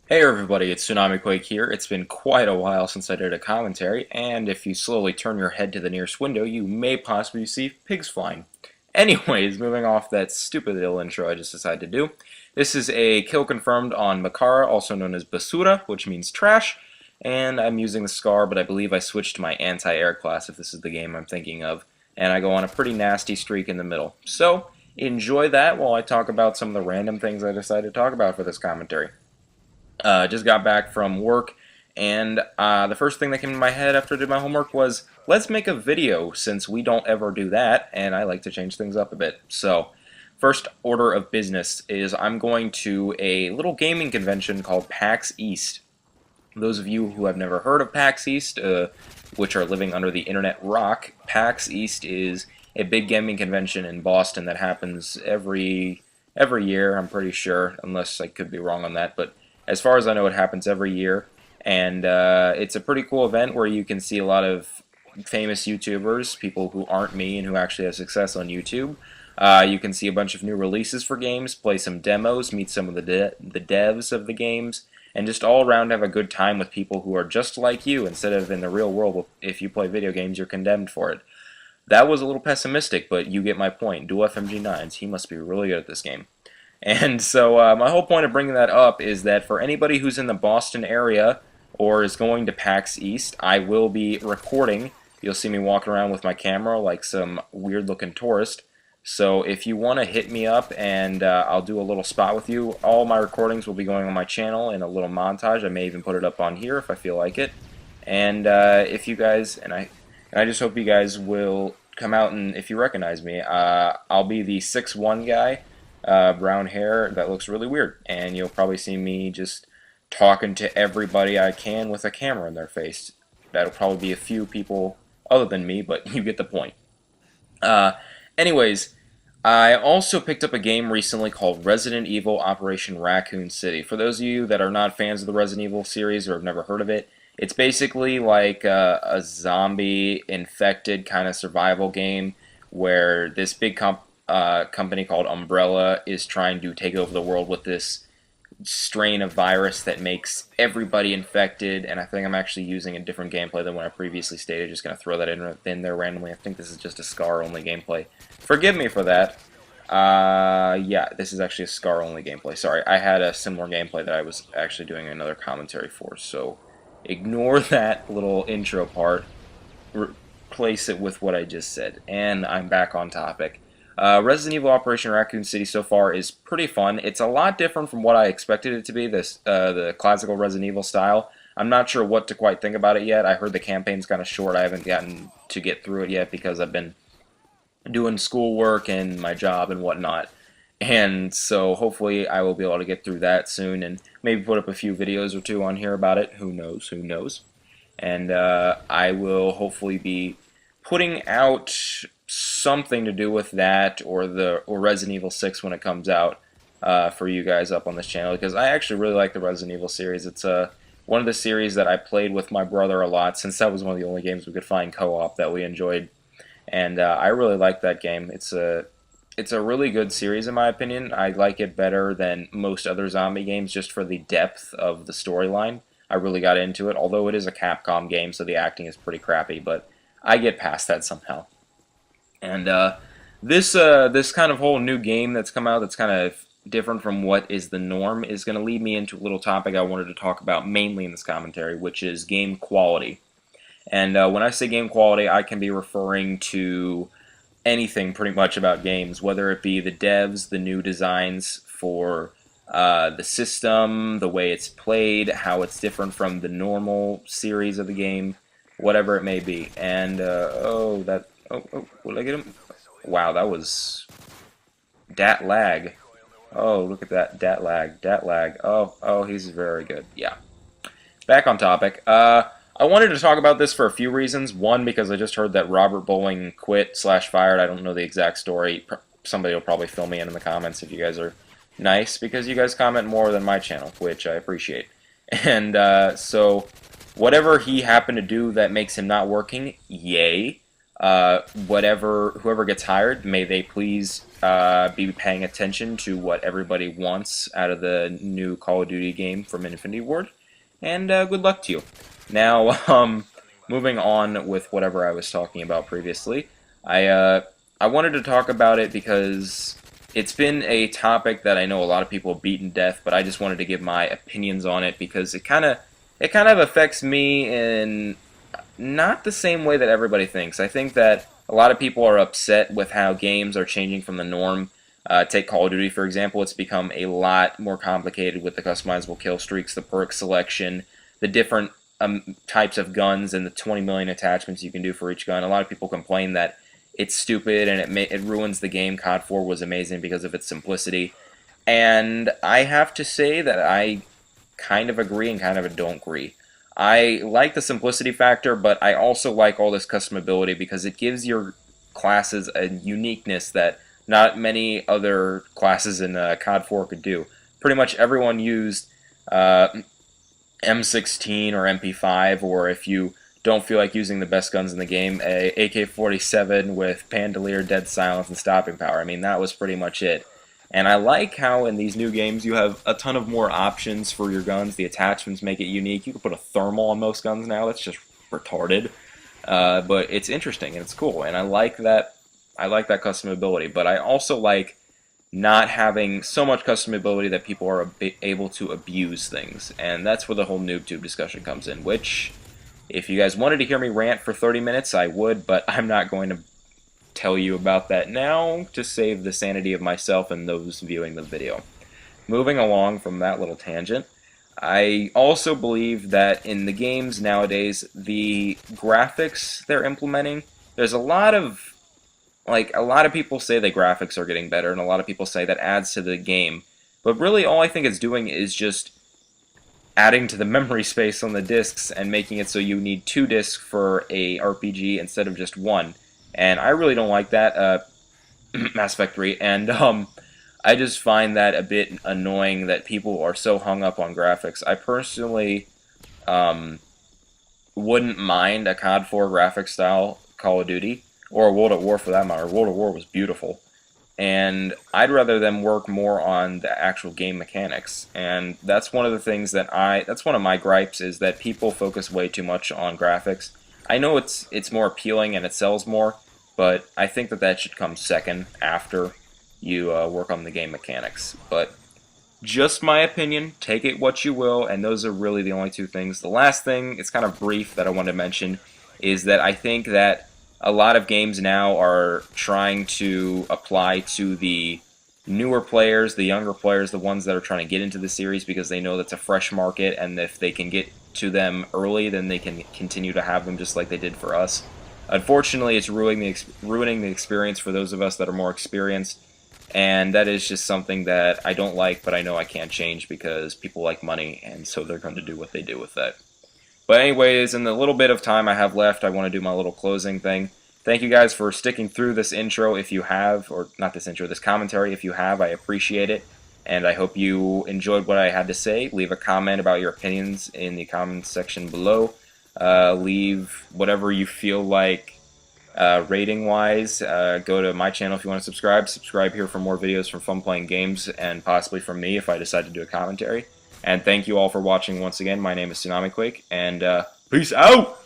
Hey everybody, it's Tsunami Quake here. It's been quite a while since I did a commentary, and if you slowly turn your head to the nearest window, you may possibly see pigs flying. Anyways, moving off that stupid little intro I just decided to do, this is a kill confirmed on Makara, also known as Basura, which means trash, and I'm using the Scar, but I believe I switched to my anti-air class if this is the game I'm thinking of, and I go on a pretty nasty streak in the middle. So, enjoy that while I talk about some of the random things I decided to talk about for this commentary. Just got back from work, and the first thing that came to my head after I did my homework was, let's make a video since we don't ever do that, and I like to change things up a bit. So, first order of business is I'm going to a little gaming convention called PAX East. Those of you who have never heard of PAX East, which are living under the internet rock, PAX East is a big gaming convention in Boston that happens every year, I'm pretty sure, unless I could be wrong on that, but as far as I know, it happens every year, and it's a pretty cool event where you can see a lot of famous YouTubers, people who aren't me and who actually have success on YouTube. You can see a bunch of new releases for games, play some demos, meet some of the devs of the games, and just all around have a good time with people who are just like you, instead of in the real world, if you play video games, you're condemned for it. That was a little pessimistic, but you get my point. Dual FMG9s, he must be really good at this game. And so my whole point of bringing that up is that for anybody who's in the Boston area or is going to PAX East, I will be recording. You'll see me walking around with my camera like some weird-looking tourist. So if you want to hit me up and I'll do a little spot with you, all my recordings will be going on my channel in a little montage. I may even put it up on here if I feel like it. And if you guys, and I just hope you guys will come out, and if you recognize me, I'll be the 6'1" guy. Brown hair that looks really weird, and you'll probably see me just talking to everybody I can with a camera in their face. That'll probably be a few people other than me, but you get the point. Uh, Anyways, I also picked up a game recently called Resident Evil Operation Raccoon City. For those of you that are not fans of the Resident Evil series or have never heard of it, it's basically like a zombie infected kind of survival game where this big company called Umbrella is trying to take over the world with this strain of virus that makes everybody infected, and I think I'm actually using a different gameplay than what I previously stated. Just going to throw that in there randomly. I think this is just a Scar-only gameplay. Forgive me for that. Yeah, this is actually a Scar-only gameplay. Sorry, I had a similar gameplay that I was actually doing another commentary for, so ignore that little intro part. Replace it with what I just said, and I'm back on topic. Resident Evil Operation Raccoon City so far is pretty fun. It's a lot different from what I expected it to be, the classical Resident Evil style. I'm not sure what to quite think about it yet. I heard the campaign's kind of short. I haven't gotten to get through it yet because I've been doing schoolwork and my job and whatnot. And so hopefully I will be able to get through that soon and maybe put up a few videos or two on here about it. Who knows? Who knows? And I will hopefully be putting out something to do with that or Resident Evil 6 when it comes out for you guys up on this channel, because I actually really like the Resident Evil series. It's one of the series that I played with my brother a lot, since that was one of the only games we could find co-op that we enjoyed, and I really like that game. It's a really good series in my opinion. I like it better than most other zombie games just for the depth of the storyline. I really got into it, although it is a Capcom game, so the acting is pretty crappy, but I get past that somehow. And this kind of whole new game that's come out that's kind of different from what is the norm is going to lead me into a little topic I wanted to talk about mainly in this commentary, which is game quality. And when I say game quality, I can be referring to anything pretty much about games, whether it be the devs, the new designs for the system, the way it's played, how it's different from the normal series of the game, whatever it may be. And, oh, will I get him? Wow, that was dat lag. Oh, look at that, dat lag. Oh, he's very good. Yeah. Back on topic. I wanted to talk about this for a few reasons. One, because I just heard that Robert Bowling quit / fired. I don't know the exact story. Somebody will probably fill me in the comments if you guys are nice, because you guys comment more than my channel, which I appreciate. And so, whatever he happened to do that makes him not working, yay. Whoever gets hired, may they please be paying attention to what everybody wants out of the new Call of Duty game from Infinity Ward, and good luck to you. Now, moving on with whatever I was talking about previously, I wanted to talk about it because it's been a topic that I know a lot of people have beaten death, but I just wanted to give my opinions on it because it kind of affects me in not the same way that everybody thinks. I think that a lot of people are upset with how games are changing from the norm. Take Call of Duty, for example. It's become a lot more complicated with the customizable kill streaks, the perk selection, the different types of guns, and the 20 million attachments you can do for each gun. A lot of people complain that it's stupid and it ruins the game. COD 4 was amazing because of its simplicity. And I have to say that I kind of agree and kind of don't agree. I like the simplicity factor, but I also like all this customability because it gives your classes a uniqueness that not many other classes in COD 4 could do. Pretty much everyone used M16 or MP5, or if you don't feel like using the best guns in the game, a AK-47 with Bandolier, Dead Silence, and Stopping Power. I mean, that was pretty much it. And I like how in these new games you have a ton of more options for your guns. The attachments make it unique. You can put a thermal on most guns now. That's just retarded. But it's interesting and it's cool. And I like that. I like that customability. But I also like not having so much customability that people are able to abuse things. And that's where the whole NoobTube discussion comes in. Which, if you guys wanted to hear me rant for 30 minutes, I would. But I'm not going to tell you about that now to save the sanity of myself and those viewing the video. Moving along from that little tangent, I also believe that in the games nowadays, the graphics they're implementing, there's a lot of people say the graphics are getting better, and a lot of people say that adds to the game, but really all I think it's doing is just adding to the memory space on the discs and making it so you need 2 discs for a RPG instead of just 1. And I really don't like that, Mass Effect 3, and I just find that a bit annoying that people are so hung up on graphics. I personally wouldn't mind a COD 4 graphic style Call of Duty, or a World at War for that matter. World at War was beautiful. And I'd rather them work more on the actual game mechanics. And that's one of the things that's one of my gripes, is that people focus way too much on graphics. I know it's more appealing and it sells more, but I think that should come second after you work on the game mechanics. But just my opinion, take it what you will, and those are really the only 2 things. The last thing, it's kind of brief, that I want to mention is that I think that a lot of games now are trying to apply to the newer players, the younger players, the ones that are trying to get into the series because they know that's a fresh market, and if they can get to them early, then they can continue to have them just like they did for us. Unfortunately, it's ruining the experience for those of us that are more experienced, and that is just something that I don't like, but I know I can't change because people like money, and so they're going to do what they do with that. But anyways, in the little bit of time I have left, I want to do my little closing thing. Thank you guys for sticking through this intro if you have, or not this intro, this commentary if you have. I appreciate it, and I hope you enjoyed what I had to say. Leave a comment about your opinions in the comment section below. Leave whatever you feel like rating-wise. Go to my channel if you want to subscribe. Subscribe here for more videos from Fun Playing Games, and possibly from me if I decide to do a commentary. And thank you all for watching once again. My name is TsunamiQuake, and peace out!